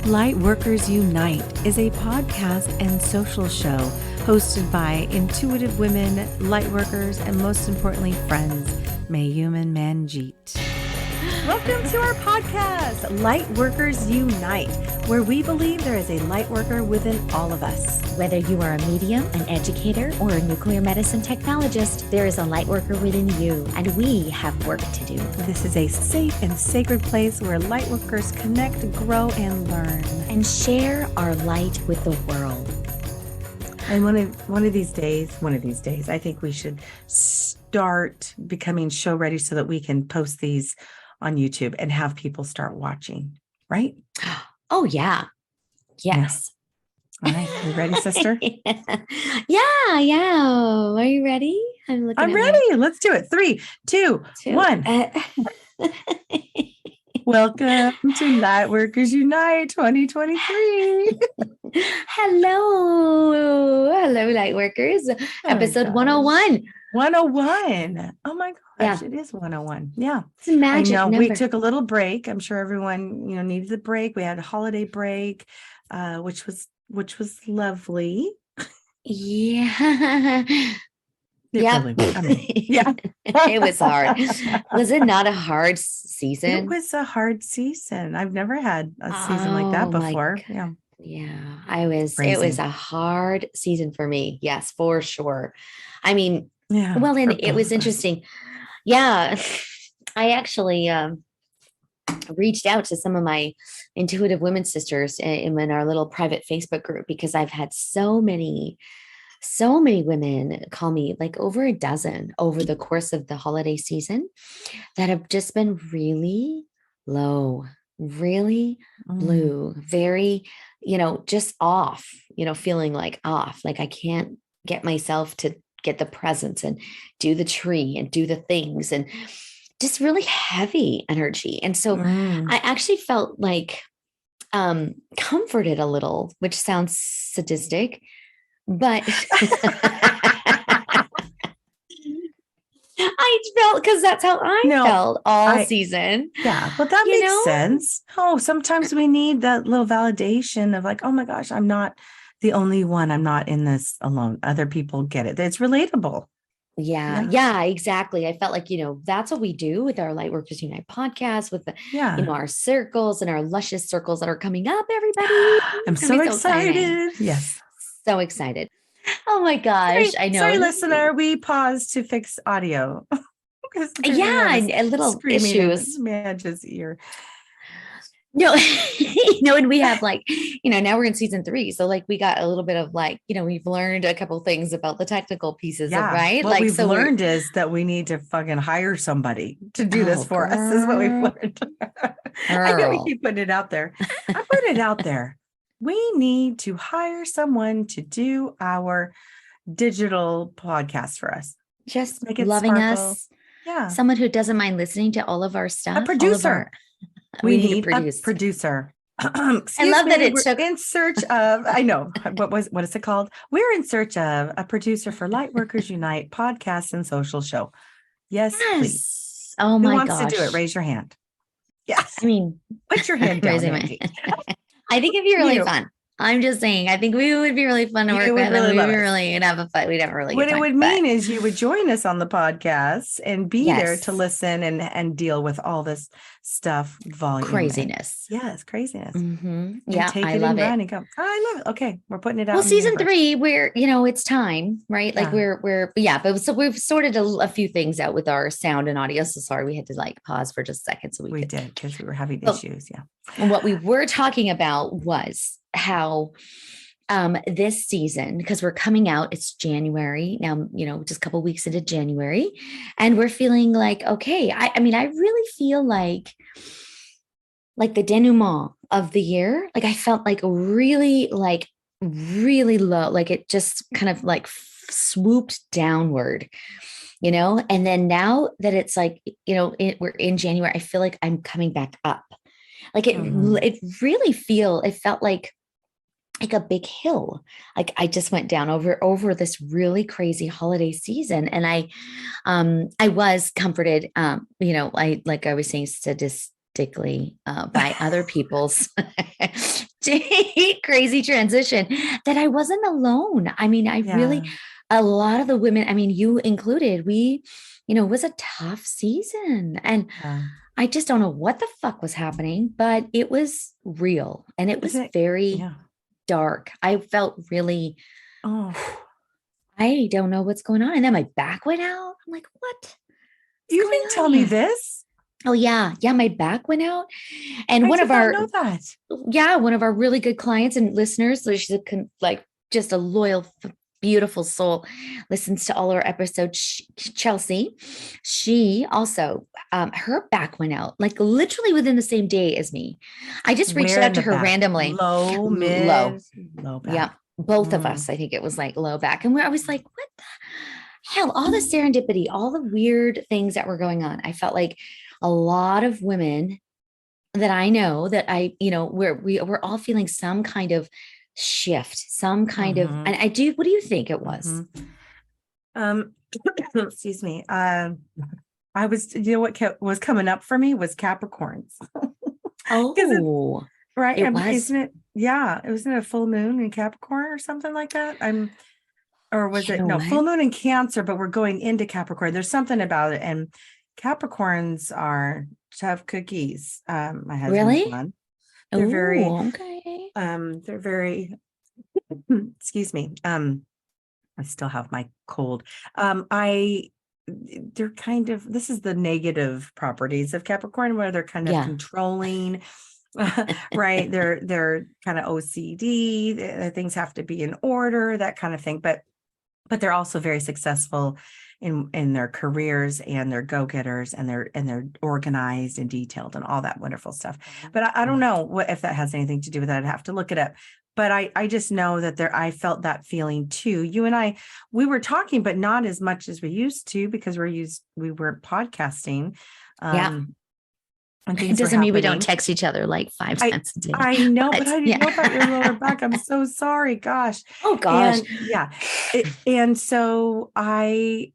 Lightworkers Unite is a podcast and social show hosted by intuitive women, lightworkers, and most importantly, friends, Mayume and Manjeet. Welcome to our podcast, Lightworkers Unite, where we believe there is a lightworker within all of us. Whether you are a medium, an educator, or a nuclear medicine technologist, there is a lightworker within you, and we have work to do. This is a safe and sacred place where lightworkers connect, grow, and learn. And share our light with the world. And one of these days, I think we should start becoming show ready so that we can post these on YouTube and have people start watching, right? Oh, yeah. Yes. Yeah. All right. You ready, sister? Yeah. Are you ready? I'm ready. Let's do it. 3, 2, 1. Welcome to Lightworkers Unite 2023. Hello, Lightworkers. Episode 101. 101. Oh my gosh, yeah. It is 101. Yeah. It's a magic number. We took a little break. I'm sure everyone, needed the break. We had a holiday break, which was lovely. Yeah. Yeah. It was hard. Was it not a hard season? It was a hard season. I've never had a season like that before. Yeah. Yeah. It was a hard season for me. Yes, for sure. I mean, yeah. Well, and it was interesting. Yeah. I actually reached out to some of my intuitive women sisters in our little private Facebook group because I've had so many women call me, like over a dozen over the course of the holiday season, that have just been really low, really blue, very, just off, feeling like off, like I can't get myself to get the presents and do the tree and do the things, and just really heavy energy. And so I actually felt like comforted a little, which sounds sadistic, but I felt, because that's how I felt all season. Yeah, but that makes sense. Oh, sometimes we need that little validation of like, oh my gosh, I'm not the only one. I'm not in this alone. Other people get it. It's relatable. Yeah, exactly. I felt like, that's what we do with our Lightworkers Unite podcast, with our circles and our luscious circles that are coming up, everybody. I'm so excited. Yes. So excited. Oh my gosh. I know. Sorry, listener, we paused to fix audio. And little issues. Manjeet's ear. No, and we have now we're in season 3. So we got a little bit of we've learned a couple things about the technical pieces of, right? What we've learned is that we need to fucking hire somebody to do this for us, is what we've learned. I know we keep putting it out there. I put it out there. We need to hire someone to do our digital podcast for us. Just make it loving sparkle. Us. Yeah. Someone who doesn't mind listening to all of our stuff. A producer. We need a producer. I love that it took in search of, I know, what is it called? We're in search of a producer for Lightworkers Unite podcast and social show. Yes. Please. Oh my gosh. gosh. Who wants to do it? Raise your hand. Yes. I mean, put your hand down. I think it'd be really fun. I'm just saying, I think we would be really fun to work with. We'd have a fun. We'd have a really good time. What it would mean is you would join us on the podcast and be there to listen and deal with all this stuff, volume. Craziness. Yes, craziness. Mm-hmm. Yeah, take it and run and go. Oh, I love it. Okay, we're putting it out. Well, season 3, we're, it's time, right? Like but so we've sorted a few things out with our sound and audio. So sorry, we had to pause for just a second. So we did, because we were having issues. Yeah. And what we were talking about was how this season, because we're coming out, it's January now, just a couple weeks into January, and we're feeling like, okay, I mean, I really feel like the denouement of the year, I felt really low, it just kind of swooped downward, and then now that it's we're in January, I feel like I'm coming back up. It felt like a big hill. I just went down over this really crazy holiday season. And I was comforted, I was saying statistically by other people's crazy transition that I wasn't alone. I mean, I really, Yeah. a lot of the women, I mean, you included, it was a tough season. And Yeah. I just don't know what the fuck was happening, but it was real and it was Isn't it? very Yeah. dark. I felt really, Oh, I don't know what's going on. And then my back went out. I'm like, what? What's you going didn't on tell me here? this. Oh yeah. Yeah. My back went out. And I did not know that. one of our really good clients and listeners, so she's like just a loyal, beautiful soul, listens to all our episodes. Chelsea, she also, her back went out like literally within the same day as me. I just reached Where out in to the her back? randomly. Low, Low. mid, low Yeah. back. Both of Mm. us, I think it was like low back. And I was like, what the hell? All the serendipity, all the weird things that were going on. I felt like a lot of women that I know that we're all feeling some kind of shift, some kind of, Mm-hmm. and what do you think it was? Mm-hmm. Um, excuse me. What was coming up for me was Capricorns. Because it's Oh, right. it was, Isn't it? Yeah. It wasn't a full moon in Capricorn or something like that. Or was you it know no what? full moon in Cancer, but we're going into Capricorn. There's something about it. And Capricorns are tough cookies. My husband's Really? one. They're very, Oh, okay. they're very, excuse me. I still have my cold. They're kind of, this is the negative properties of Capricorn, where they're kind of Yeah. controlling, right? They're kind of OCD. Things have to be in order, that kind of thing. But they're also very successful in their careers, and they're go-getters, and they're organized and detailed and all that wonderful stuff. But I don't know if that has anything to do with that. I'd have to look it up. But I just know that I felt that feeling too. You and I, we were talking, but not as much as we used to, because we weren't podcasting. Yeah. And It things were doesn't mean we don't happening. text each other like 5 times a day. I know, but But I didn't yeah. know about your lower back. I'm so sorry. Gosh. Oh gosh. And yeah. And so I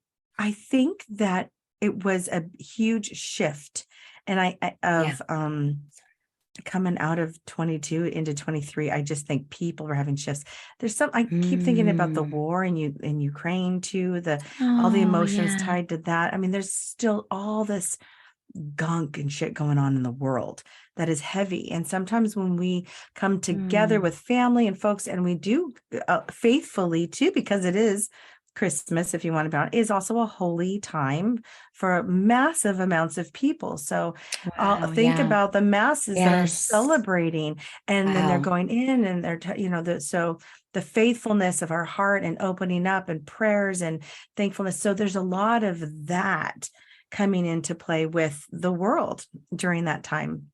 think that it was a huge shift. And Yeah. coming out of 22 into 23, I just think people are having shifts. I keep thinking about the Mm. war in Ukraine too, all the Oh emotions yeah. tied to that. I mean, there's still all this gunk and shit going on in the world that is heavy. And sometimes when we come together Mm. with family and folks, and we do faithfully too, because it is Christmas, if you want to be, is also a holy time for massive amounts of people. So I'll Wow. think Yeah. about the masses that are Yes. celebrating, and then they're Wow. going in, and they're, so the faithfulness of our heart and opening up and prayers and thankfulness. So there's a lot of that coming into play with the world during that time.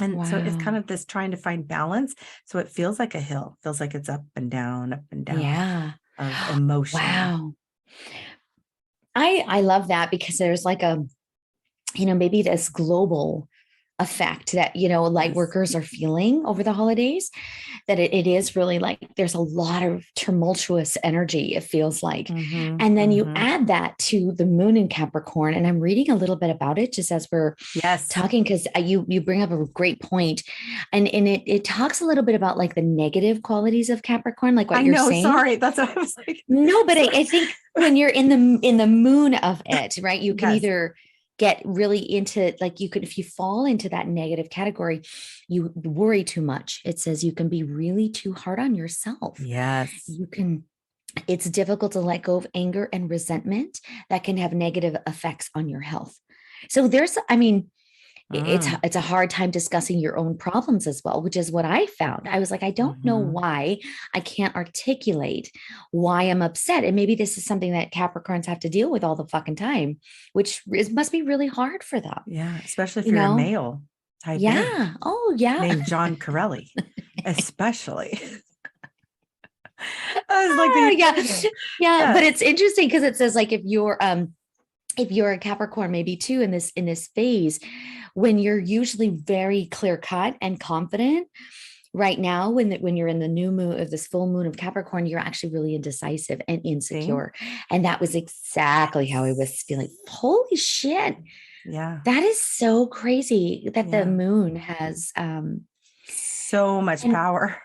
And so it's kind Wow. of this trying to find balance. So it feels like a hill, feels like it's up and down Yeah. of emotion. Wow. I love that because there's like maybe this global effect that, light Yes. workers are feeling over the holidays, that it is really like there's a lot of tumultuous energy, it feels like. Mm-hmm, And then you mm-hmm. add that to the moon in Capricorn. And I'm reading a little bit about it just as we're Yes. talking, because you bring up a great point. And it talks a little bit about like the negative qualities of Capricorn, like what I you're know. saying. Sorry. That's what I was like. No, but I Sorry. think when you're in the moon of it, right, you can Yes. either get really into, like, you could, if you fall into that negative category, you worry too much. It says you can be really too hard on yourself. Yes. You can, it's difficult to let go of anger and resentment that can have negative effects on your health. So I mean, Mm. it's a hard time discussing your own problems as well, which is what I found. I was like, I don't know Mm-hmm. why I can't articulate why I'm upset. And maybe this is something that Capricorns have to deal with all the fucking time, which must be really hard for them, Yeah. Especially if you you're a know? male, type A, Yeah. Oh, yeah. named John Corelli, especially. I was like Ah, the yeah. Yeah. But yeah. it's interesting because it says like if you're a Capricorn, maybe too, in this phase, when you're usually very clear cut and confident, right now, when you're in the new moon of this full moon of Capricorn, you're actually really indecisive and See? insecure. And that was exactly how I was feeling. Holy shit. Yeah. That is so crazy that the Yeah. moon has so much And power.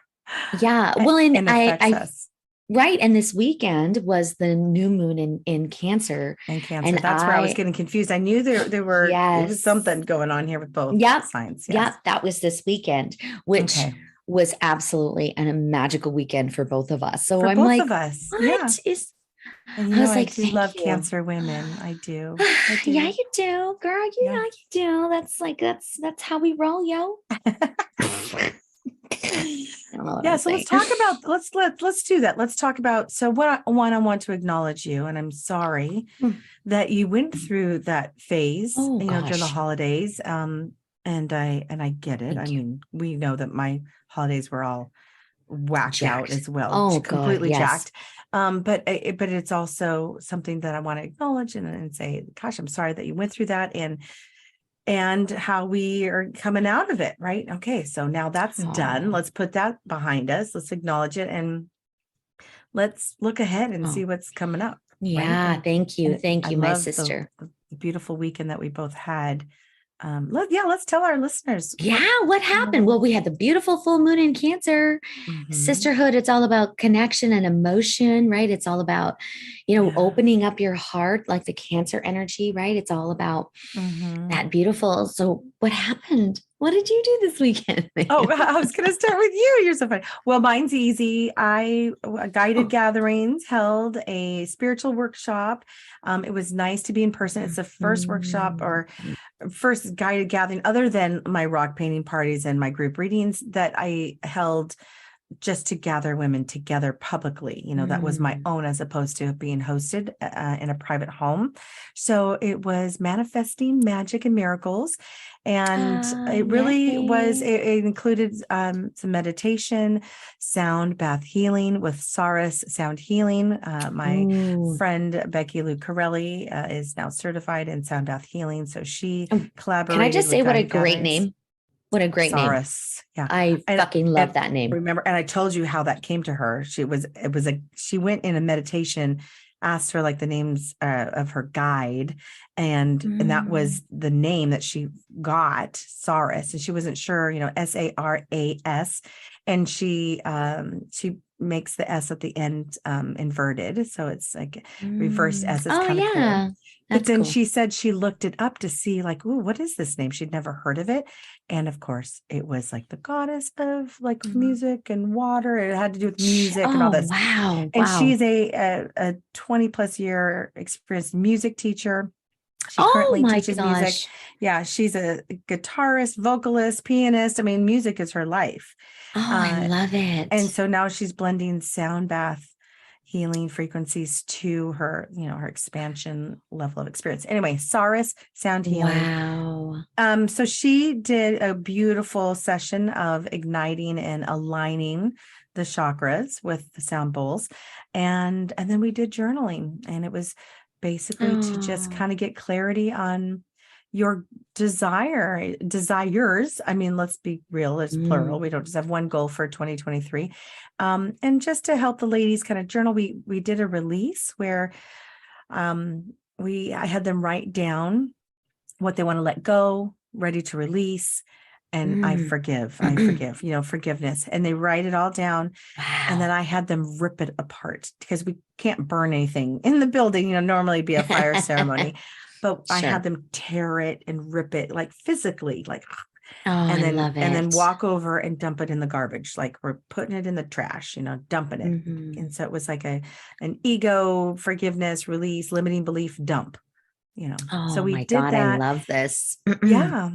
yeah, well, and And affects us. right. And this weekend was the new moon in Cancer. And Cancer. And That's where I was getting confused. I knew it was yes. something going on here with both Yep. signs. Yes. Yep. That was this weekend, which Okay. was absolutely a magical weekend for both of us. So For I'm both like, of us. Yeah. what is, And I was I like, do thank love you. Cancer women. I do. I Yeah, do. you do, girl. Yeah. You do. That's how we roll, yo. I don't know what Yeah, I'm so saying. let's do that. Let's talk about I want to acknowledge you, and I'm sorry that you went through that phase, Oh during the gosh. holidays. And I get it. I Thank you. mean, we know that my holidays were all whacked out Jacked. as well, Oh God, completely yes. jacked. But it's also something that I want to acknowledge and say, gosh, I'm sorry that you went through that, and how we are coming out of it, right? Okay, so now that's done. Oh, Let's put that behind us. Let's acknowledge it, and let's look ahead and oh. see what's coming up, right? Yeah, thank you. And Thank I you, my love sister. the beautiful weekend that we both had. Let's tell our listeners Yeah, what happened? what. Well, we had the beautiful full moon in Cancer. Mhm. Sisterhood, it's all about connection and emotion, right? It's all about, Yeah. opening up your heart, like the Cancer energy, right? It's all about Mhm. that beautiful. So, what happened? What did you do this weekend? Oh, I was going to start with you. You're so funny. Well, mine's easy. I guided Oh. gatherings, held a spiritual workshop. It was nice to be in person. It's the first workshop Mhm. or first guided gathering, other than my rock painting parties and my group readings, that I held just to gather women together publicly. That was my Mm. own, as opposed to being hosted in a private home. So it was manifesting magic and miracles. And it really was, Yay. it included some meditation, sound bath healing with Saris Sound Healing. My Ooh. friend, Becky Lucarelli, is now certified in sound bath healing. So she Can I collaborated just with say what a guided great gatherings. name? What a great name. Saris. Yeah. I And fucking love that name. remember, and I told you how that came to her. She went in a meditation, asked her like the names of her guide, and that Mm. was the name that she got, Saris. And she wasn't sure, Saras. And she makes the S at the end inverted. So it's like reversed Mm. S. Is Oh, kind of cool. yeah. But That's then cool. she said she looked it up to see, like, ooh, what is this name? She'd never heard of it. And of course, it was like the goddess of like Mm. music and water. It had to do with music and all Oh, this. wow. And Wow. she's a 20 plus year experienced music teacher. She Oh, currently my teaches music. gosh. Yeah, she's a guitarist, vocalist, pianist. I mean, music is her life. Oh, I Uh, love and it. so now she's blending sound bath healing frequencies to her, her expansion level of experience. Anyway, Saris Sound Healing. Wow. So she did a beautiful session of igniting and aligning the chakras with the sound bowls. And then we did journaling, and it was basically to just Oh. kind of get clarity on your desires. I mean, let's be real, it's plural. Mm. We don't just have one goal for 2023. And just to help the ladies kind of journal, we did a release where I had them write down what they want to let go, ready to release. And I Mm. forgive, forgiveness. And they write it all down. And then Wow. I had them rip it apart, because we can't burn anything in the building, normally be a fire ceremony. But I had Sure. them tear it and rip it, like physically, like, Oh, and I then love and then it. walk over and dump it in the garbage, like we're putting it in the trash, dumping it. Mhm. And so it was like an ego, forgiveness, release, limiting belief, dump. So Oh we my did God, I that. love this. Yeah.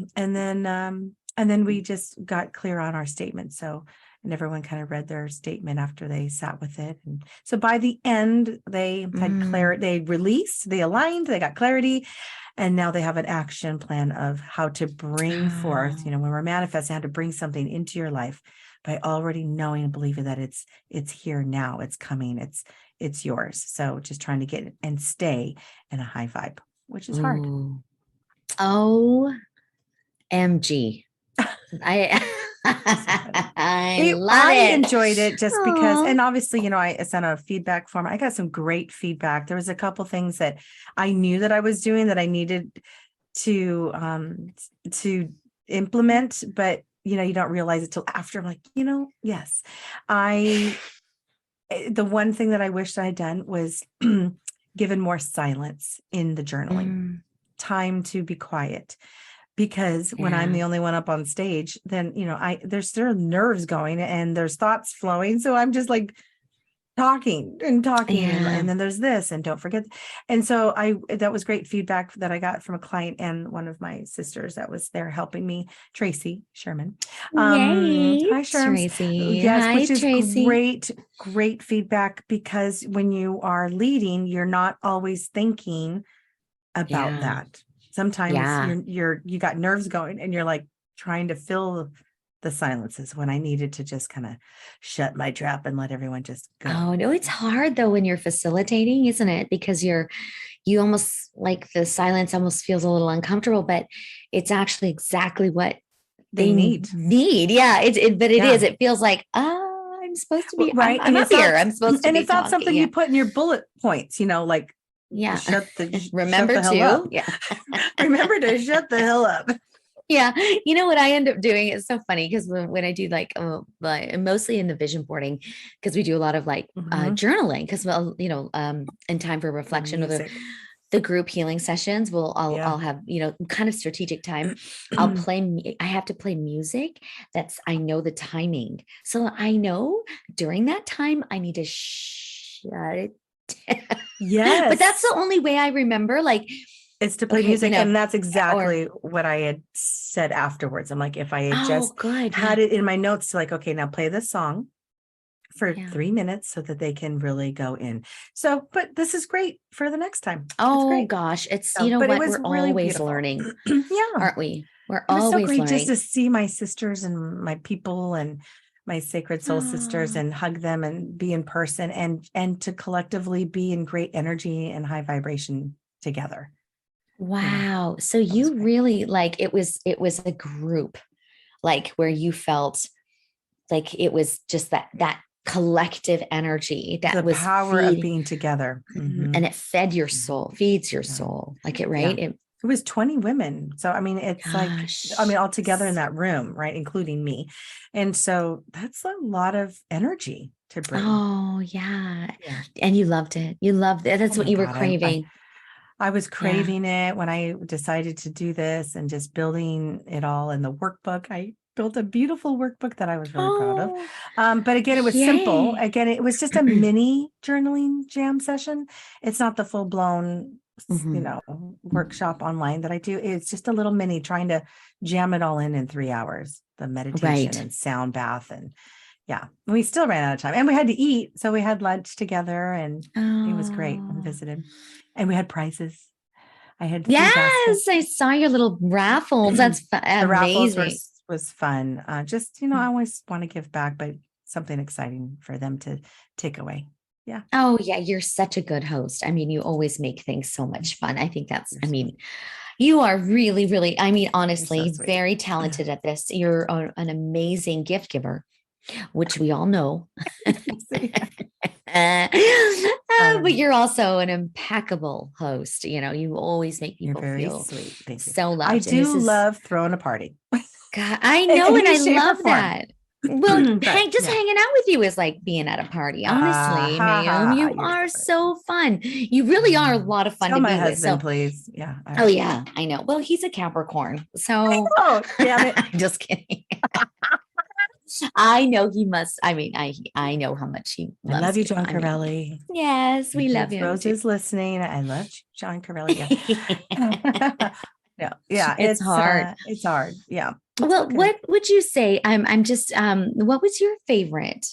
And then we just got clear on our statement. So, and everyone kind of read their statement after they sat with it. And so by the end, they had Mm. clarity, they released, they aligned, they got clarity. And now they have an action plan of how to bring forth, Oh. when we're manifesting, how to bring something into your life by already knowing and believing that it's here now, it's coming, it's yours. So just trying to get and stay in a high vibe, which is hard. Ooh. OMG. I I love I it. enjoyed it just because, Oh. and obviously, I sent a feedback form. I got some great feedback. There was a couple things that I knew that I was doing that I needed to implement, but you don't realize it till after. I'm like, yes, the one thing that I wished I had done was given more silence in the journaling, time to be quiet. Because when I'm the only one up on stage, then, there's still nerves going and there's thoughts flowing. So I'm just like talking and then there's this, and don't forget. And so that was great feedback that I got from a client and one of my sisters that was there helping me, Tracy Sherman. Yay, Hi, Sherms. Tracy. Yes, Hi, which is Tracy. great feedback, because when you are leading, you're not always thinking about that. Sometimes you got nerves going and you're like trying to fill the silences, when I needed to just kind of shut my trap and let everyone just go. Oh, no, it's hard though when you're facilitating, isn't it? Because you almost like the silence almost feels a little uncomfortable, but it's actually exactly what they need. Yeah, it feels like, I'm supposed to be right. I'm up here. I'm supposed to be. And it's not something you put in your bullet points, like remember to remember to shut the hell up. Yeah. You know what I end up doing is so funny, because when I do like mostly in the vision boarding, because we do a lot of like journaling, because in time for reflection of the group healing sessions, I'll have, kind of strategic time. I have to play music I know the timing. So I know during that time I need to shut it down. Yes. But that's the only way I remember, like, it's to play music. And that's exactly what I had said afterwards. I'm like, if I had had it in my notes, like, okay, now play this song for 3 minutes so that they can really go in. So, but this is great for the next time. Oh gosh. It's, but what? It was We're really always beautiful. learning. Aren't we? We're always so great learning. Just to see my sisters and my people and my sacred soul sisters, and hug them and be in person, and to collectively be in great energy and high vibration together. Wow. So you really, like, it was a group, like, where you felt like it was just that collective energy, that the was power of being together. And it fed your soul, feeds your soul, like it, right? It was 20 women. So, I mean, it's all together in that room, right? Including me. And so that's a lot of energy to bring. Oh yeah. And you loved it. You loved it. That's what you were craving. I was craving it when I decided to do this, and just building it all in the workbook. I built a beautiful workbook that I was really proud of. But again, it was simple. Again, it was just a mini journaling jam session. It's not the full blown, workshop online that I do. It's just a little mini, trying to jam it all in 3 hours, the meditation and sound bath. And we still ran out of time, and we had to eat. So we had lunch together, and it was great. And visited. And we had prizes. I had I saw your little raffles. That's amazing. The raffles was fun. I always want to give back, but something exciting for them to take away. Yeah. Oh yeah, you're such a good host. I mean, you always make things so much fun. I think you are really, really, honestly, very talented at this. You're an amazing gift giver, which we all know. But you're also an impeccable host. You always make people feel sweet. Thank you. So loved. I do love throwing a party. God, I know, and I love that. Well, just hanging out with you is like being at a party. Honestly, Mayume, you are so fun. You really are a lot of fun to be my with. Husband, please. Yeah. Yeah, I know. Well, he's a Capricorn, so damn it. I'm just kidding. I know he must. I know how much he loves. I love you, John Corelli. Yes, we love him. Rose is listening. I love John Corelli. Yeah. It's hard. It's hard. Yeah. Well, what would you say? I'm just. What was your favorite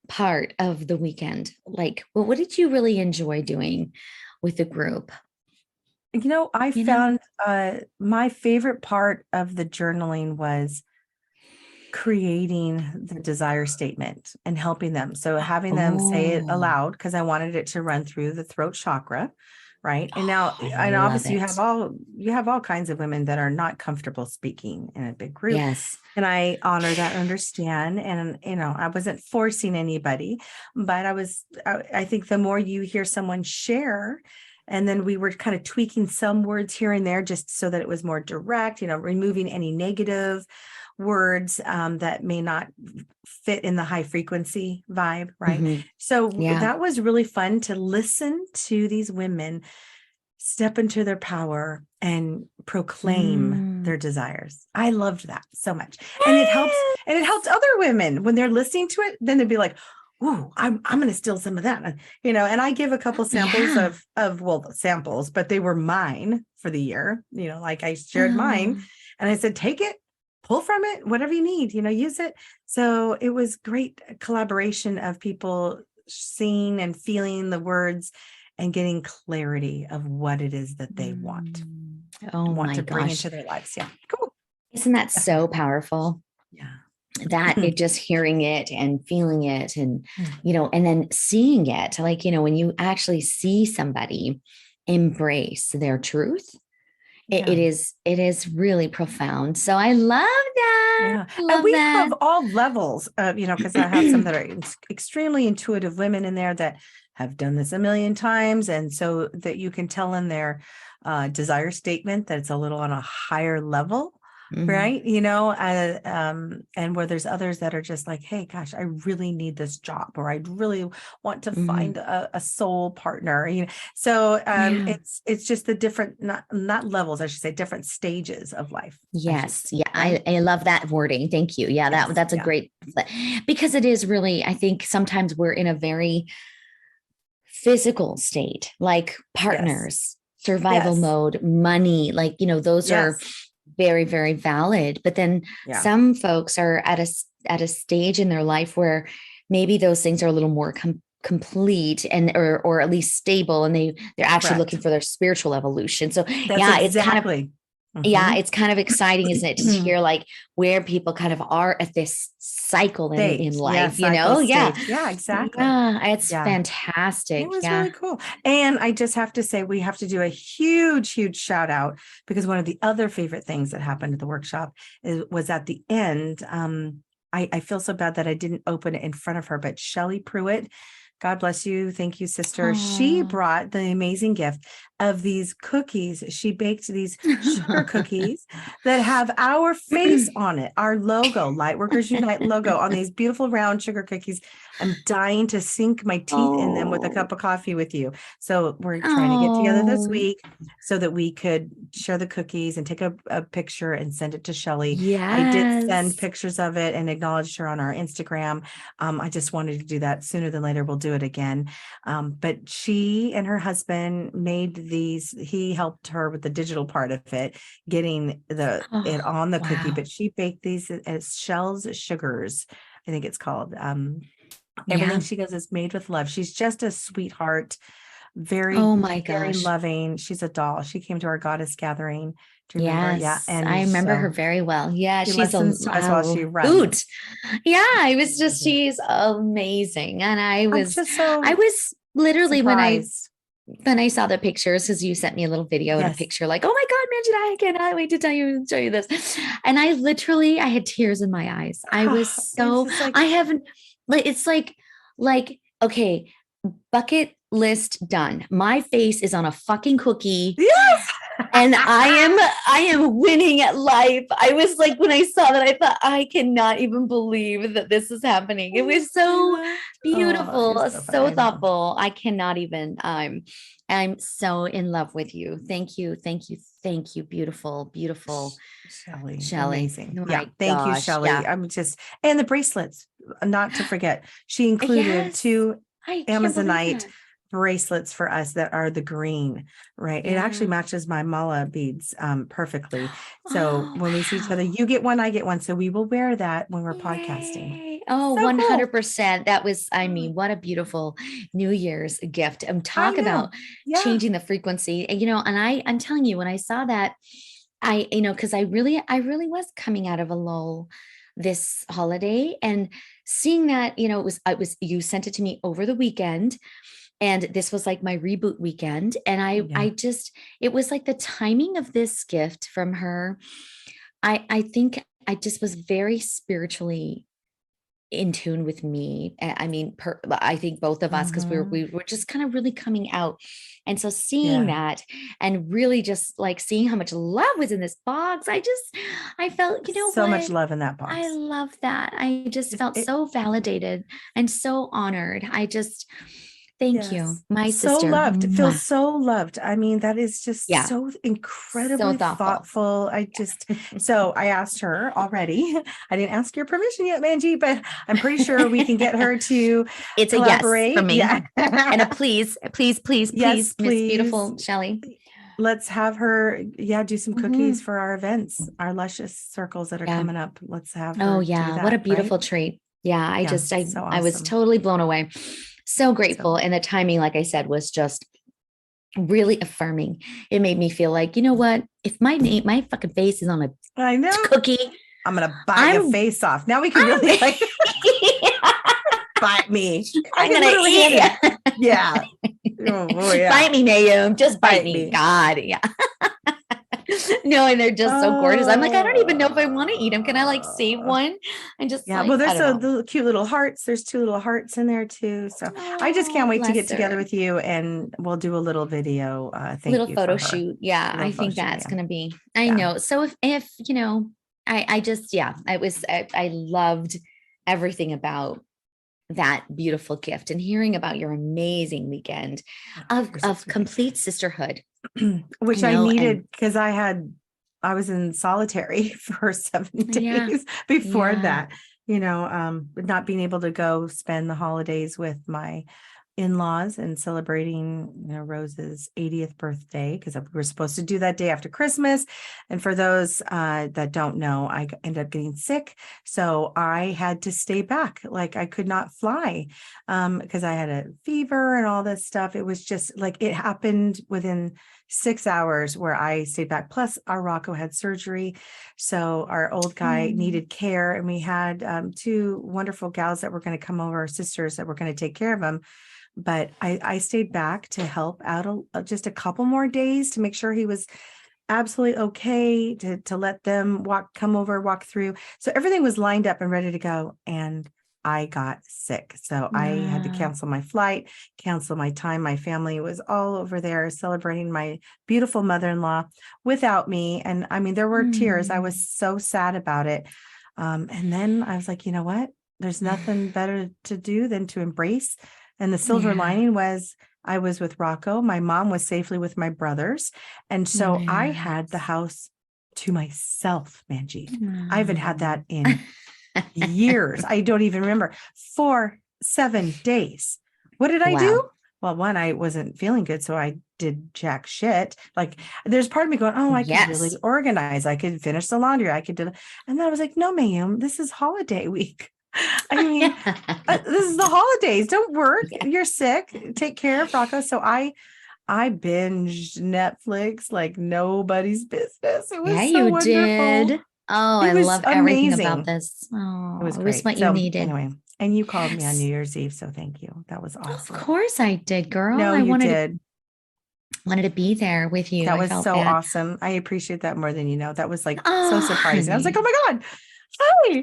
part of the weekend? Like, what did you really enjoy doing with the group? I found my favorite part of the journaling was creating the desire statement and helping them. So having them say it aloud, because I wanted it to run through the throat chakra. Right. And now, and obviously you have all kinds of women that are not comfortable speaking in a big group. Yes. And I honor that, understand. And, I wasn't forcing anybody, but I think the more you hear someone share, and then we were kind of tweaking some words here and there just so that it was more direct, removing any negative words that may not fit in the high frequency vibe, right? Mhm. So Yeah. that was really fun to listen to these women step into their power and proclaim Mm. their desires. I loved that so much. And it helps other women when they're listening to it, then they'd be like, "Ooh, I'm going to steal some of that." And I give a couple samples Yeah. samples, but they were mine for the year, like I shared mine, Oh, and I said, "Take it, pull from it, whatever you need, use it." So it was great collaboration of people seeing and feeling the words and getting clarity of what it is that they oh want my to bring gosh. into their lives. Yeah. Cool. Isn't that so Definitely. powerful? Yeah. That it just hearing it and feeling it and, Mm. and then seeing it, like, when you actually see somebody embrace their truth, Yeah. it is really profound. So I love that. Yeah. I And love we that. have all levels of, because I have some that are extremely intuitive women in there that have done this a million times. And so that you can tell in their desire statement that it's a little on a higher level. Mhm. Right. And where there's others that are just like, hey, gosh, I really need this job, or I really want to find Mhm. a soul partner. So Yeah. it's just the different, not levels, I should say, different stages of life, I should say. Yes. Yeah. Right. I love that wording. Thank you. Yeah. Yes. That's a Yeah. great, because it is really, I think sometimes we're in a very physical state, like Yes. partners, survival Yes. mode, money, like, those are Yes. very, very valid. But then Yeah. some folks are at a stage in their life where maybe those things are a little more complete and or at least stable, and they're actually looking Correct. for their spiritual evolution. So That's yeah, it's kind of exactly. yeah, Mhm. it's kind of exciting, isn't it, to hear like where people kind of are at this cycle in Stage. Yeah. life, Cycle Yeah. stage. Yeah, exactly. Yeah, it's Yeah. It fantastic. was Yeah. really cool. And I just have to say, we have to do a huge, huge shout out, because one of the other favorite things that happened at the workshop was at the end. I feel so bad that I didn't open it in front of her, but Shelley Pruitt, God bless you. Thank you, sister. She Oh. brought the amazing gift of these cookies. She baked these sugar cookies that have our face on it, our logo, Lightworkers Unite logo, on these beautiful round sugar cookies. I'm dying to sink my teeth in them with a Oh. cup of coffee with you. So we're trying to get together this Oh. week so that we could share the cookies and take a picture and send it to Shelley. I did send Yes. pictures of it and acknowledged her on our Instagram. I just wanted to do that sooner than later. We'll do it again. But she and her husband made these. He helped her with the digital part of it, getting it Oh, on the cookie. wow. But she baked these as Shell's Sugars, I think it's called. Everything Yeah. she does is made with love. She's just a sweetheart, very, Oh my very gosh. loving. She's a doll. She came to our goddess gathering. Do you remember? Yeah. Yes, I And remember her so very well. Yeah, she she's listens to us while she runs. hoot. Yeah, she's amazing. And I'm just I so was literally surprised. when I saw the pictures, because you sent me a little video and a Yes. picture, like, oh my God, Manjeet, I cannot wait to show you this. And I had tears in my eyes. I was It's so, just like, I haven't, like, it's okay, bucket list done. My face is on a fucking cookie yes. and I am winning at life. I was like, when I saw that, I thought, I cannot even believe that this is happening. It was so Oh, you're beautiful, so funny. so I know. thoughtful. I cannot even. I'm so in love with you. Thank you, thank you, thank you. Beautiful, beautiful Shelley, Shelley. amazing. Oh Yeah. my Thank you, gosh. Shelley. Yeah. And the bracelets, not to forget, she included Yes. 2 I can't believe Amazonite that. bracelets for us that are the green, right? It actually Yeah. matches my mala beads perfectly. So Oh, when we see each other, wow. you get one, I get one. So we will wear that when we're podcasting. Yay. Oh, So cool. 100%. That was, I Mm, mean, what a beautiful New Year's gift. And I talk know. about Yeah. changing the frequency. And, and I'm telling you, when I saw that, because I really was coming out of a lull this holiday and seeing that, you sent it to me over the weekend. And this was like my reboot weekend. And Yeah. it was like the timing of this gift from her. I think I just was very spiritually in tune with me. I mean, I think both of us, because we were just kind of really coming out. And so seeing that and really just like seeing how much love was in this box, I felt, so much love in that box. I love that. I just felt so validated and so honored. Thank you, my so sister. loved. It feels so loved. I mean, that is just so incredibly So thoughtful. So I asked her already. I didn't ask your permission yet, Manjeet, but I'm pretty sure we can get her to it's collaborate. A yes for me. Yeah. And a please, Miss Beautiful Shelly. Let's have her, do some cookies for our events, our luscious circles that are coming up. Let's have her. Do that, what a beautiful treat. Yeah, I was totally blown away. So grateful. And the timing, like I said, was just really affirming. It made me feel like, you know what? If my fucking face is on a cookie, I'm gonna bite your face off. Now we can really like bite me. I'm gonna eat you. Yeah. Oh, yeah. Bite me, Mayume. Just bite me. God. Yeah. No, and they're just so gorgeous. I'm like, I don't even know if I want to eat them. Can I like save one? And just well, there's the cute little hearts. There's 2 little hearts in there too. So I just can't wait to get together with you, and we'll do a little video. Little photo shoot. Yeah, I think that's gonna be. I know. So if I loved everything about that beautiful gift and hearing about your amazing weekend of complete sisterhood, which I needed because I was in solitary for 7 days before that, not being able to go spend the holidays with my in-laws and celebrating, Rose's 80th birthday, because we were supposed to do that day after Christmas. And for those that don't know, I ended up getting sick. So I had to stay back. Like I could not fly because I had a fever and all this stuff. It was just like it happened within 6 hours where I stayed back. Plus our Rocco had surgery. So our old guy needed care. And we had 2 wonderful gals that were going to come over, sisters that were going to take care of him. But I stayed back to help out just a couple more days to make sure he was absolutely okay, to let them come over, walk through. So everything was lined up and ready to go. And I got sick. So I had to cancel my flight, cancel my time. My family was all over there celebrating my beautiful mother-in-law without me. And I mean, there were tears. I was so sad about it. And then I was like, you know what? There's nothing better to do than to embrace. And the silver lining was I was with Rocco. My mom was safely with my brothers. And so I had the house to myself, Manjeet. I haven't had that in years. I don't even remember. For 7 days. What did I do? Well, one, I wasn't feeling good, so I did jack shit. Like there's part of me going, I could really organize. I could finish the laundry. I could do that. And then I was like, no, Mayume, this is holiday week. I mean, this is the holidays. Don't work. You're sick. Take care of Rocco. So I binged Netflix like nobody's business. It was so wonderful. Did. Oh, I love everything about this. Oh, it was great. It was what you needed. Anyway, and you called me on New Year's Eve, so thank you. That was awesome. Of course I did, girl. No, you did. Wanted to be there with you. That was so awesome. I appreciate that more than you know. That was like so surprising. Honey. I was like, oh my God. Hi,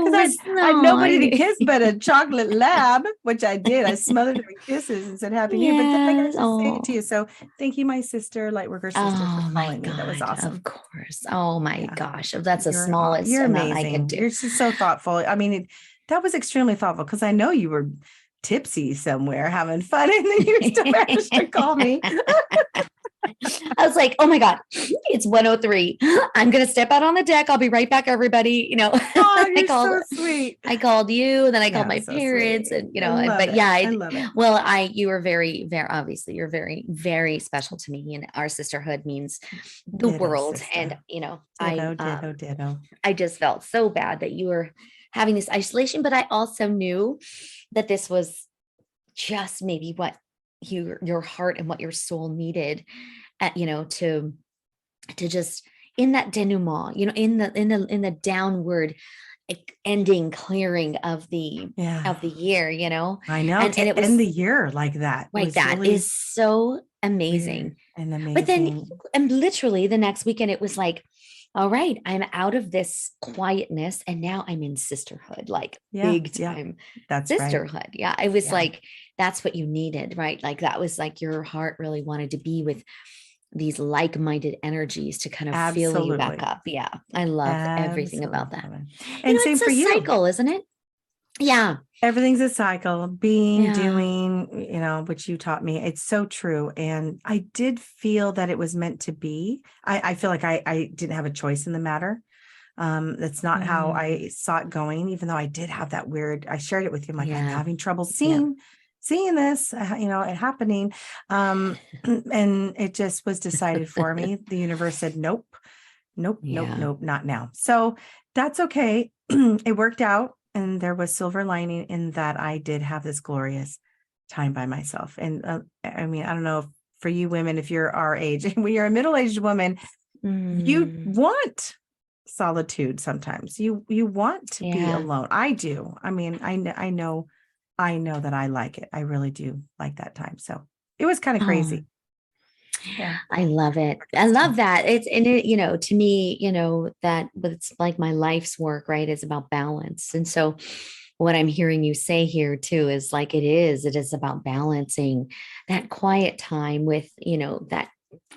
because I had nobody to kiss but a chocolate lab, which I did. I smothered her with kisses and said Happy New Year, but then I got to say it to you. So thank you, my sister, Lightworker sister, for calling me. That was awesome. Of course. Oh my gosh. That's the smallest amount I can do. You're just so thoughtful. I mean, that was extremely thoughtful because I know you were tipsy somewhere having fun and then you still managed to call me. I was like, oh my God, it's 1:03. I'm going to step out on the deck. I'll be right back, everybody. You're so sweet. I called you and then I called my parents and, I love it. Well, you were very, very, obviously you're very, very special to me, and our sisterhood means the world. Sister. And, ditto. I just felt so bad that you were having this isolation, but I also knew that this was just maybe what your heart and what your soul needed, to just in that denouement, in the downward ending, clearing of the year, I know, and it was end the year like that. Like that really is so amazing. And amazing. But then, and literally the next weekend, it was like all right, I'm out of this quietness and now I'm in sisterhood, like big time That's right. sisterhood. Yeah. I was Yeah. like, that's what you needed, right? Like that was like your heart really wanted to be with these like-minded energies to kind of fill you back Absolutely. up. Yeah. I love everything about that. Absolutely. You And know, same it's for a you. cycle, isn't it? Yeah. Everything's a cycle, being, Yeah. doing, which you taught me. It's so true. And I did feel that it was meant to be. I feel like I didn't have a choice in the matter. That's not how I saw it going, even though I did have that weird, I shared it with you. I'm like, I'm having trouble seeing this, it happening. And it just was decided for me. The universe said, nope, nope, nope, nope, not now. So that's okay. It worked out. And there was silver lining in that I did have this glorious time by myself. And I mean, I don't know if for you women, if you're our age, and when you're a middle-aged woman, you want solitude sometimes. You want to be alone. I do. I mean, I know that I like it. I really do like that time. So it was kind of crazy. Yeah. I love it. I love that. To me, that it's like my life's work, right? It's about balance. And so what I'm hearing you say here too is like it is about balancing that quiet time with, that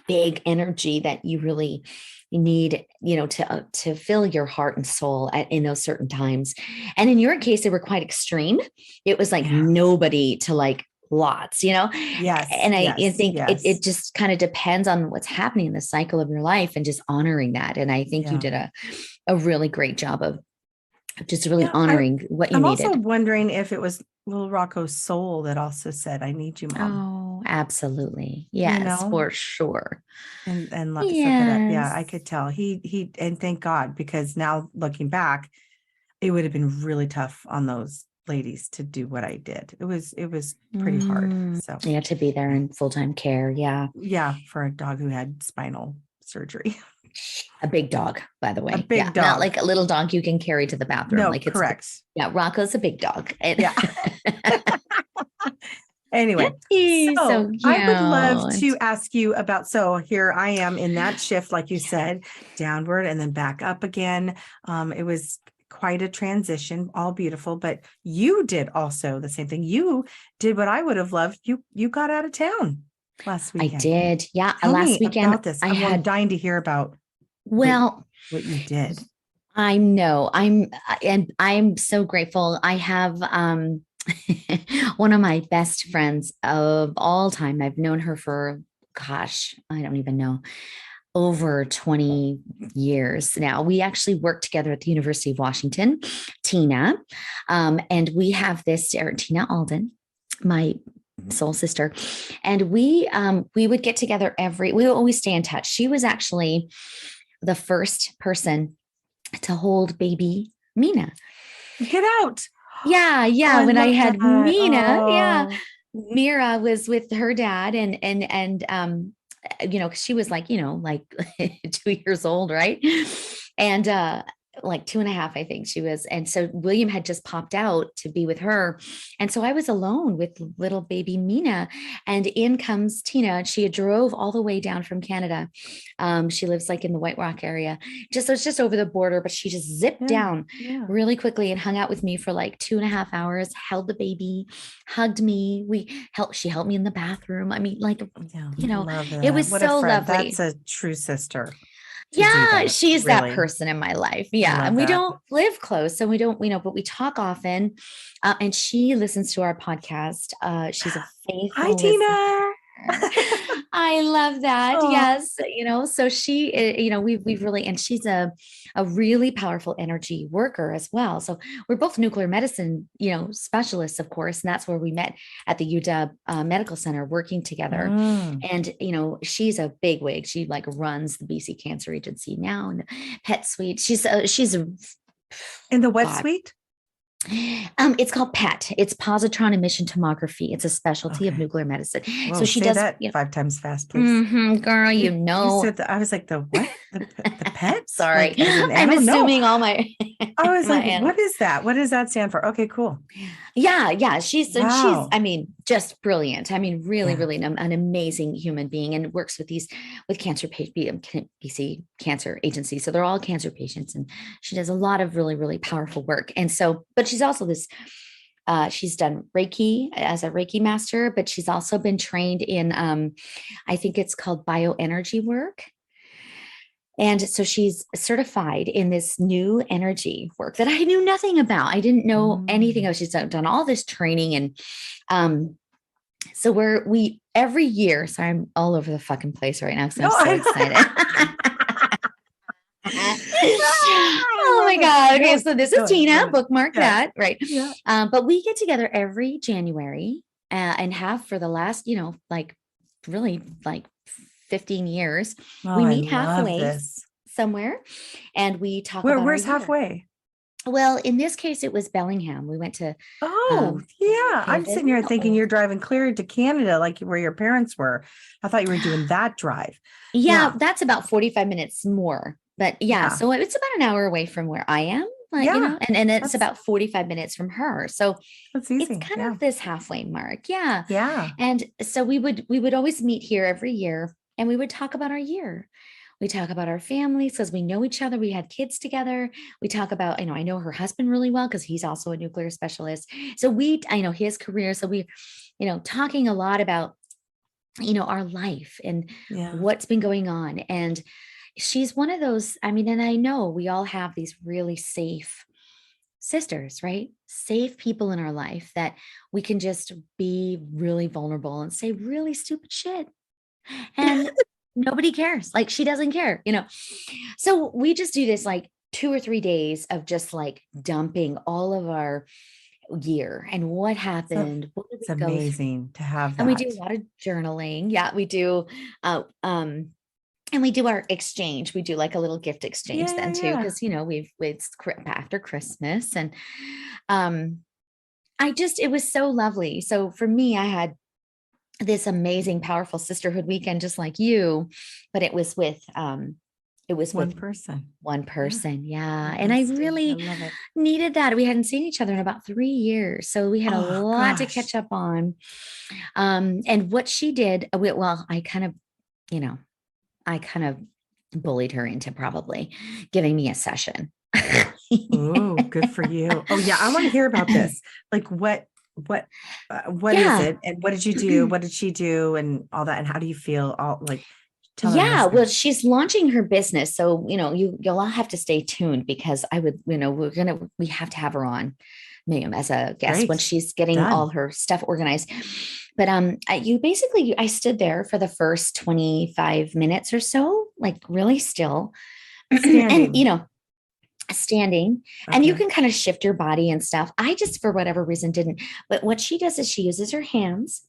big energy that you really need, to fill your heart and soul in those certain times. And in your case, they were quite extreme. It was like nobody to like lots, Yes. And I think it just kind of depends on what's happening in the cycle of your life and just honoring that. And I think you did a really great job of just really honoring what you needed. I'm also wondering if it was Little Rocco's soul that also said, I need you, Mom. Oh, absolutely. Yes, for sure. And suck it up. Yeah, I could tell. He and thank God, because now looking back, it would have been really tough on those ladies to do what I did. It was pretty hard. So to be there in full-time care. Yeah. Yeah, for a dog who had spinal surgery. A big dog, by the way. A big dog. Not like a little dog you can carry to the bathroom. No, like it's correct. Rocco's a big dog. Yeah. Anyway, so I would love to ask you about, so here I am in that shift, like you said, downward and then back up again. It was quite a transition, all beautiful, but you did also the same thing. You did what I would have loved. You got out of town last weekend. I did. Yeah. Tell last me weekend about this. I'm dying to hear about what you did. I know. I'm so grateful. I have one of my best friends of all time. I've known her for, gosh, I don't even know, over 20 years now. We actually worked together at the University of Washington, Tina. And we have this, Tina Alden, my soul sister. And we would get together we would always stay in touch. She was actually the first person to hold baby Mina. Get out. Yeah. Oh, when I had that. Mina, Mira was with her dad and cause she was like 2 years old. Right. And, like 2.5, I think she was. And so William had just popped out to be with her. And so I was alone with little baby Mina, and in comes Tina. She drove all the way down from Canada. She lives like in the White Rock area. So it's just over the border, but she just zipped down really quickly and hung out with me for like 2.5 hours, held the baby, hugged me. She helped me in the bathroom. I mean, it was so lovely. That's a true sister. Yeah, she's really that person in my life. Yeah. And we don't live close. So we don't, but we talk often. And she listens to our podcast. She's a faithful Hi, Tina. I love that. Oh. Yes. So she, we've really, and she's a really powerful energy worker as well. So we're both nuclear medicine, specialists, of course. And that's where we met at the UW Medical Center working together. And, she's a big wig. She like runs the BC Cancer Agency now and the pet suite. She's in the what suite? It's called PET. It's positron emission tomography. It's a specialty of nuclear medicine. Whoa, so she does that 5 times fast, please. Girl, you said I was like, the what? The PET? Sorry, like, I'm assuming all my. I was like, what is that? What does that stand for? Okay, cool. Yeah. She's. I mean, just brilliant. I mean, really, Yeah. really an amazing human being, and works with cancer BC Cancer Agency. So they're all cancer patients, and she does a lot of really, really powerful work. And so, but she's also this. She's done Reiki as a Reiki master, but she's also been trained in, I think it's called bioenergy work. And so she's certified in this new energy work that I knew nothing about. I didn't know anything about. She's done all this training. And so we every year, sorry, I'm all over the fucking place right now because I'm so excited. Oh my God. Okay. So this is Tina, bookmark that. Right. Yeah. But we get together every January and have for the last, like really like 15 years. We meet halfway somewhere and we talk about where's halfway? Well, in this case, it was Bellingham. We went to. Yeah. I'm sitting here thinking you're driving clear to Canada, like where your parents were. I thought you were doing that drive. Yeah, that's about 45 minutes more. But yeah, so it's about an hour away from where I am, and it's about 45 minutes from her. So that's easy. It's kind of this halfway mark. Yeah. Yeah. And so we would always meet here every year and we would talk about our year. We talk about our families because we know each other. We had kids together. We talk about, I know her husband really well because he's also a nuclear specialist. So I know his career. So we, talking a lot about, our life and what's been going on. And she's one of those, and I know we all have these really safe sisters, right? Safe people in our life that we can just be really vulnerable and say really stupid shit. And nobody cares. Like she doesn't care, So we just do this like 2 or 3 days of just like dumping all of our year and what happened. It's amazing to have that. And we do a lot of journaling. Yeah, we do. And we do our exchange. We do like a little gift exchange then too, because it's after Christmas, and it was so lovely. So for me, I had this amazing, powerful sisterhood weekend, just like you, but it was with one person. Yeah. And I really needed that. We hadn't seen each other in about 3 years. So we had a lot to catch up on. And what she did, well, I kind of bullied her into probably giving me a session. Oh, good for you. Oh yeah. I want to hear about this. Like what is it? And what did you do? What did she do? And all that. And how do you feel? Well, she's launching her business. So, you'll all have to stay tuned because we have to have her on Mayume as a guest when she's getting all her stuff organized. But I stood there for the first 25 minutes or so, like really still, standing. and standing, and you can kind of shift your body and stuff. I just, for whatever reason, didn't. But what she does is she uses her hands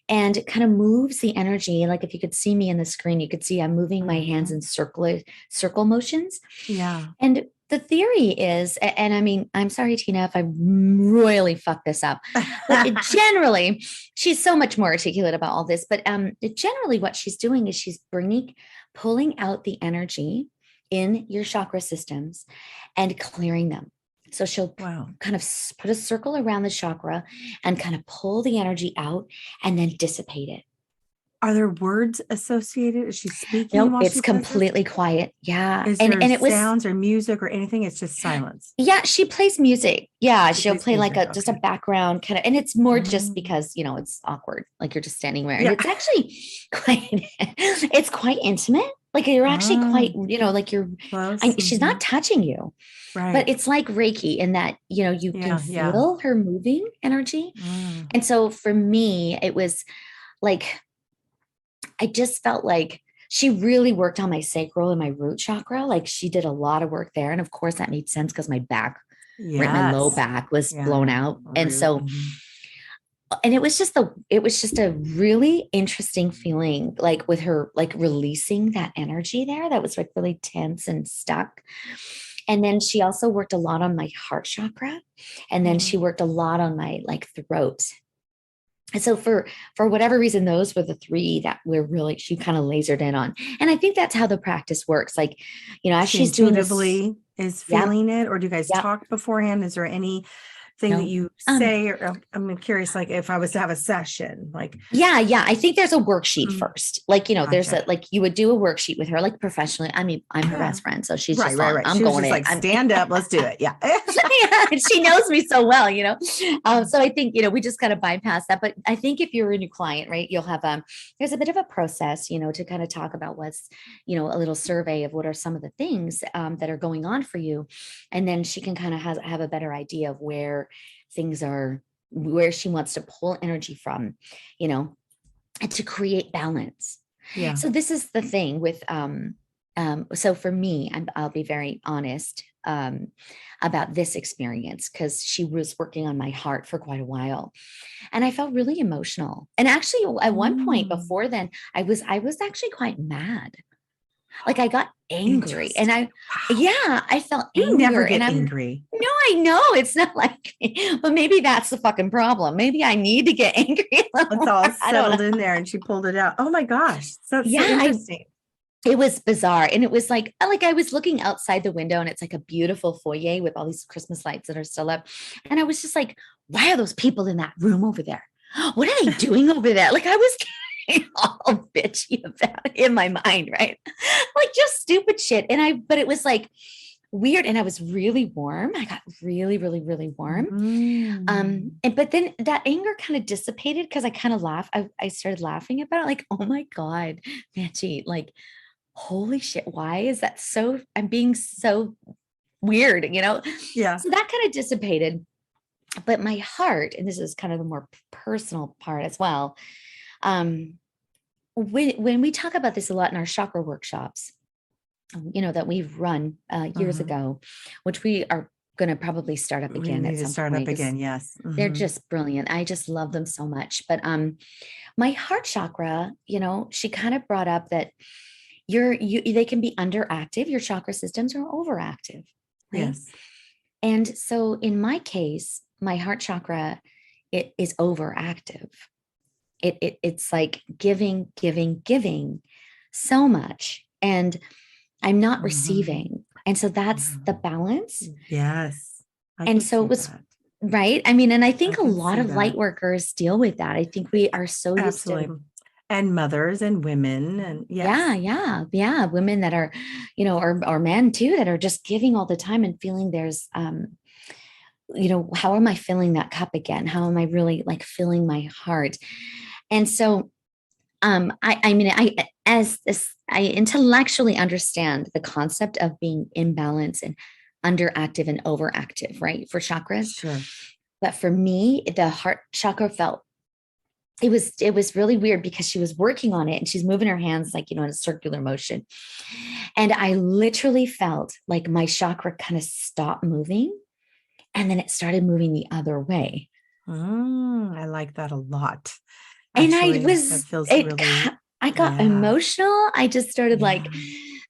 and kind of moves the energy. Like if you could see me in the screen, you could see I'm moving my hands in circle motions. Yeah. And the theory is, and I'm sorry, Tina, if I royally fuck this up, but generally, she's so much more articulate about all this. But generally, what she's doing is she's pulling out the energy in your chakra systems and clearing them. So she'll kind of put a circle around the chakra and kind of pull the energy out and then dissipate it. Are there words associated? Is she speaking? No, it's completely quiet. Yeah. Is there sounds or music or anything? It's just silence. Yeah. She plays music. Yeah. She'll play like just a background kind of, and it's more just because, it's awkward. Like you're just standing there and it's actually it's quite intimate. Like you're actually quite, like you're, she's not touching you, right? But it's like Reiki in that, you can feel her moving energy. And so for me, it was like, I just felt like she really worked on my sacral and my root chakra. Like she did a lot of work there. And of course that made sense because my back, my low back was blown out. And so, and it was just a really interesting feeling, like with her, like releasing that energy there that was like really tense and stuck. And then she also worked a lot on my heart chakra. And then she worked a lot on my like throat. And so for whatever reason, those were the 3 that she kind of lasered in on. And I think that's how the practice works. Like, as she's doing this, is feeling it, or do you guys talk beforehand? Is there any thing that No. you say? Or I'm curious, like if I was to have a session, like Yeah. I think there's a worksheet first. Like, there's gotcha. like you would do a worksheet with her, like professionally. I mean, I'm her Yeah. best friend. So she's Right, just right, on. right. I'm She was going just in. like, stand up, let's do it. Yeah. Yeah, she knows me so well, So I think, we just kind of bypass that. But I think if you're a new client, right, you'll have there's a bit of a process, to kind of talk about what's, a little survey of what are some of the things that are going on for you. And then she can kind of have a better idea of where things are, where she wants to pull energy from, and to create balance. Yeah. So this is the thing with so for me, I'll be very honest about this experience, because she was working on my heart for quite a while, and I felt really emotional. And actually, at one point Mm, before then, I was actually quite mad. Like I got angry, and interesting. Wow. I felt You never anger, and get I'm. angry. No, I know it's not like me, but maybe that's the fucking problem. Maybe I need to get angry a little It's all more. I don't settled know. in there and she pulled it out. Oh my gosh. That's so Yeah, interesting. it was bizarre. And it was like I was looking outside the window, and it's like a beautiful foyer with all these Christmas lights that are still up. And I was just like, why are those people in that room over there? What are they doing over there? Like I was getting all bitchy about it in my mind, right? Like just stupid shit. But it was like weird. And I was really warm. I got really, really, really warm. Mm. But then that anger kind of dissipated because I kind of laughed. I started laughing about it, like, oh my God, Manjeet, like, holy shit, why is that so? I'm being so weird, Yeah. So that kind of dissipated. But my heart, and this is kind of the more personal part as well. When we talk about this a lot in our chakra workshops, that we've run years ago, which we are going to probably start up We again need at to some start up point. again. Yes. They're just brilliant. I just love them so much. But my heart chakra, she kind of brought up that they can be underactive. Your chakra systems are overactive, right? Yes. And so in my case, my heart chakra, it is overactive. It's like giving so much, and I'm not Mhm. receiving. And so that's the Yeah. balance. Yes. I And can so see it was that. right. I mean, and I I think a can lot see of light that. workers deal with that. I think we are so used to. Absolutely. And mothers and women and Yeah, yes. yeah. Women that are, or men too, that are just giving all the time and feeling there's, how am I filling that cup again? How am I really like filling my heart? And so, I mean, I intellectually understand the concept of being imbalanced and underactive and overactive, right? For chakras. Sure. But for me, the heart chakra felt it was really weird because she was working on it and she's moving her hands like in a circular motion, and I literally felt like my chakra kind of stopped moving, and then it started moving the other way. I like that a lot. And I Actually, that was feels it really, I got yeah. emotional. I just started Yeah. like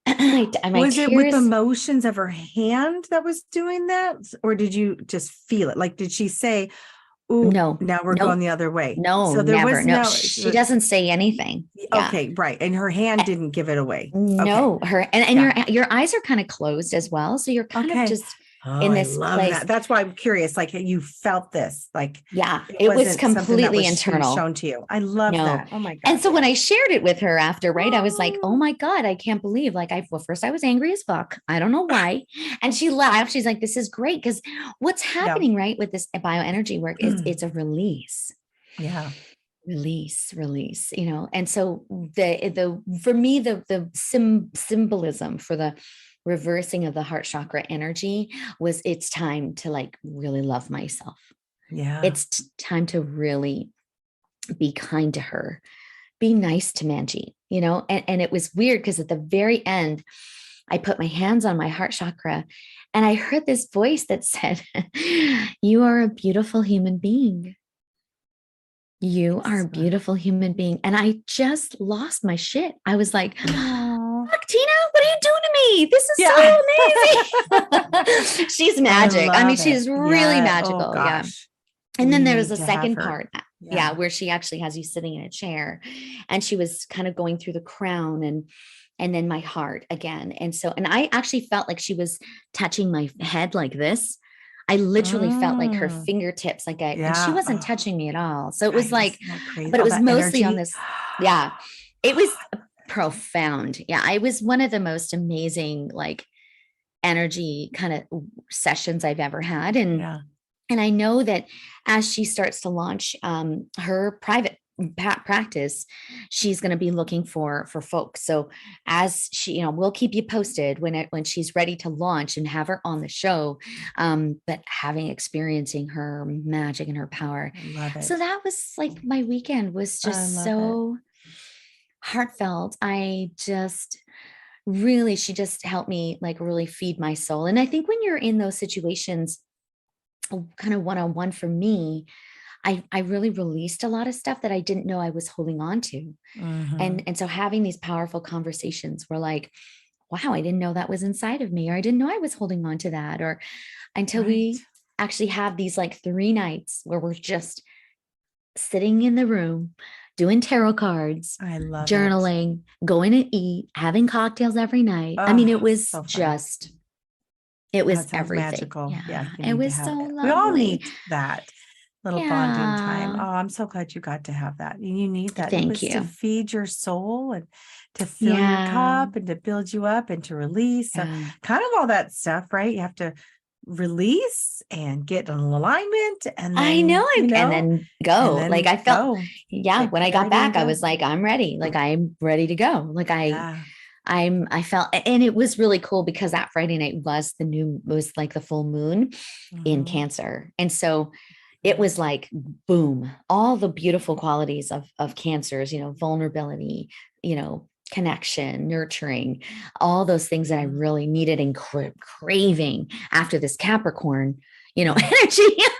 my Was it with the tears. motions of her hand that was doing that? Or did you just feel it? Like, did she say, "Ooh, No, now we're going nope, the other way"? no, So there never. was No, no, she doesn't say anything. Yeah. okay, right. And her hand didn't give it away. Okay. No, and Yeah. your eyes are kind of closed as well. So you're kind of Okay. just Oh, in I this love place. that. That's why I'm curious. Like you felt this, like Yeah, it it was wasn't something that completely was being internal. shown to you. I love No. that. Oh my And God. so when I shared it with her after, right, I was like, oh Oh, my God, I can't believe like first I was angry as fuck. I don't know why. And she laughed. She's like, this is great. Because what's yeah. happening, right, with this bioenergy work is it's a release. Yeah. Release, and so the for me the symbolism for the reversing of the heart chakra energy was it's time to like really love myself. Yeah. It's time to really be kind to her, be nice to Manjeet, and it was weird because at the very end, I put my hands on my heart chakra and I heard this voice that said, you are a beautiful human being. You are a beautiful human being. And I just lost my shit. I was like, Oh, fuck, Tina, what are you doing to me? This is yeah. so amazing. She's I magic. I mean, love it. she's really Yeah. Oh magical. Yeah. gosh. And then We there was need a to have second her. part, yeah, Yeah. where she actually has you sitting in a chair and she was kind of going through the crown and then my heart again. And I actually felt like she was touching my head like this. I literally felt like her fingertips, and she Yeah. wasn't touching me at all. So it was Right. like, Isn't that crazy? but it All was that mostly on energy. this. Yeah. It was profound. Yeah. It was one of the most amazing, like, energy kind of sessions I've ever had. Yeah. And I know that as she starts to launch her private practice, she's going to be looking for folks. So as she, we'll keep you posted when she's ready to launch and have her on the show. But experiencing her magic and her power. I love it. So that was like my weekend was just so heartfelt. She just helped me like really feed my soul. And I think when you're in those situations, kind of one-on-one for me, I really released a lot of stuff that I didn't know I was holding on to. And so having these powerful conversations were like, wow, I didn't know that was inside of me, or I didn't know I was holding on to that, or until we actually have these like 3 nights where we're just sitting in the room doing tarot cards, I love journaling, going to eat, having cocktails every night. I mean, it was so just, it was everything. Everything. Magical. Yeah. It was so lovely. We all need that little bonding time. Oh, I'm so glad you got to have that. You need that. Thank you. To feed your soul and to fill your cup and to build you up and to release. So kind of all that stuff, right? You have to release and get an alignment, and then, I know, and then go. And then like I felt, when I got back, I was like, I'm ready. Like I'm ready to go. Like I felt, and it was really cool because that Friday night was like the full moon in Cancer. And so it was like, boom, all the beautiful qualities of Cancers, vulnerability, connection, nurturing, all those things that I really needed and craving after this Capricorn, energy.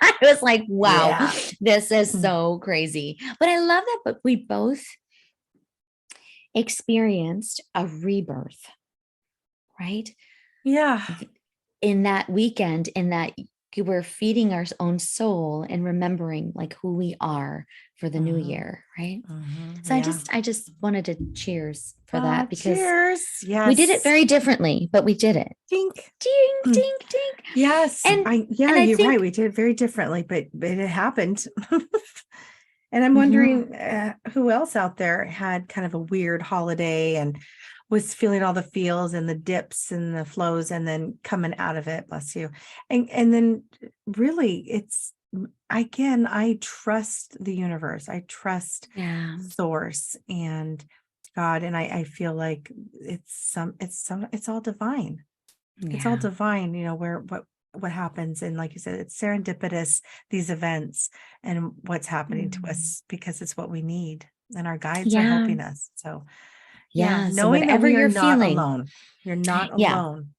I was like, wow, this is so crazy. But I love that. But we both experienced a rebirth, right? Yeah. In that weekend, in that we're feeding our own soul and remembering like who we are for the new year, right? So I just wanted to cheers for that, because we did it very differently, but we did it. Dink, ding, ding, ding. Yes, you're right. We did it very differently, but it happened. And I'm wondering who else out there had kind of a weird holiday and was feeling all the feels and the dips and the flows, and then coming out of it, bless you. And then really it's, again, I trust the universe. I trust source and God. And I feel like it's all divine. It's all divine, where, what happens. And like you said, it's serendipitous, these events and what's happening to us, because it's what we need. And our guides are helping us. So knowing so whatever that you're feeling, alone, you're not alone,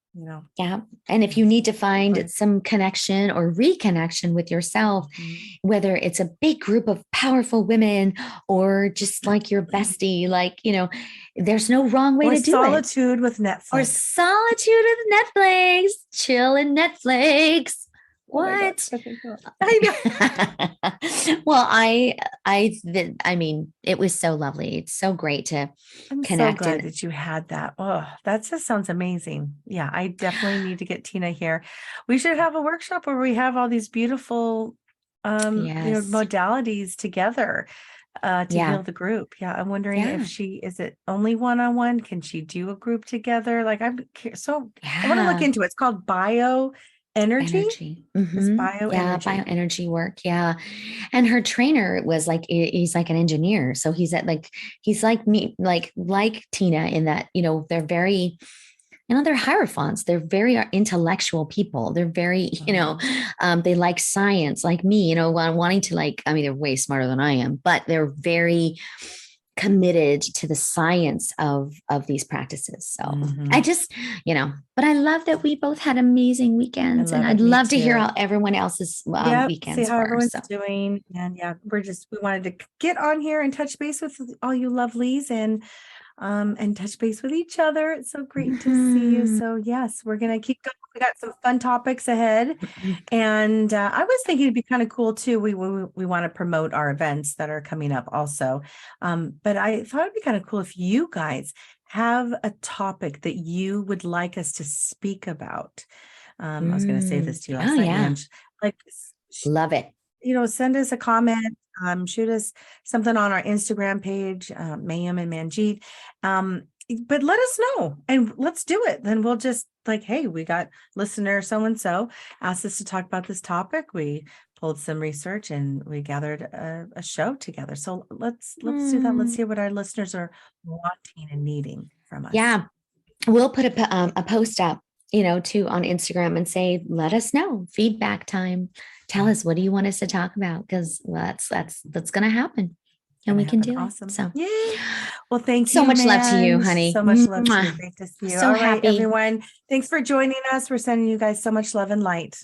And if you need to find some connection or reconnection with yourself, whether it's a big group of powerful women or just like your bestie, like, there's no wrong way to do solitude with Netflix. Or solitude with Netflix, chill in Netflix. What? I know. Well, I mean, it was so lovely. It's so great to connect. So glad that you had that. Oh, that just sounds amazing. Yeah, I definitely need to get Tina here. We should have a workshop where we have all these beautiful, modalities together to heal the group. Yeah, I'm wondering if is it only one-on-one? Can she do a group together? Like I want to look into it. It's called Bio Energy. Bioenergy work. Yeah. And her trainer was like, he's like an engineer. So he's like me, like Tina, in that, they're very, they're hierophants. They're very intellectual people. They're very, they like science, like me, wanting to they're way smarter than I am, but they're very committed to the science of these practices. So I just, but I love that we both had amazing weekends, and I'd love to hear how everyone else's weekends see how were. Everyone's doing. And we wanted to get on here and touch base with all you lovelies and touch base with each other. It's so great to see you. So yes, we're going to keep going. We got some fun topics ahead. And I was thinking it'd be kind of cool too. We want to promote our events that are coming up also. But I thought it'd be kind of cool if you guys have a topic that you would like us to speak about. I was going to say this to you last Oh, night, yeah. Ange. Like, Love it. send us a comment, shoot us something on our Instagram page, Mayume and Manjeet. But let us know and let's do it. Then we'll just like, hey, we got listener so-and-so asked us to talk about this topic. We pulled some research and we gathered a show together. So let's do that. Let's hear what our listeners are wanting and needing from us. Yeah. We'll put a post up, too, on Instagram and say, let us know, feedback time. Tell us, what do you want us to talk about? Because that's going to happen. And we can do awesome. it. So, yeah. Well, thank you. So much love to you, honey. So much love to you. Great to see you. So all right, happy. everyone. Thanks for joining us. We're sending you guys so much love and light.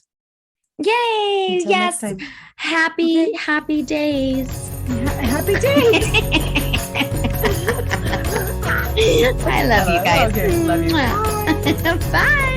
Yay. Until yes. next time. Happy days. Happy days. I love you guys. Okay, love you. Bye.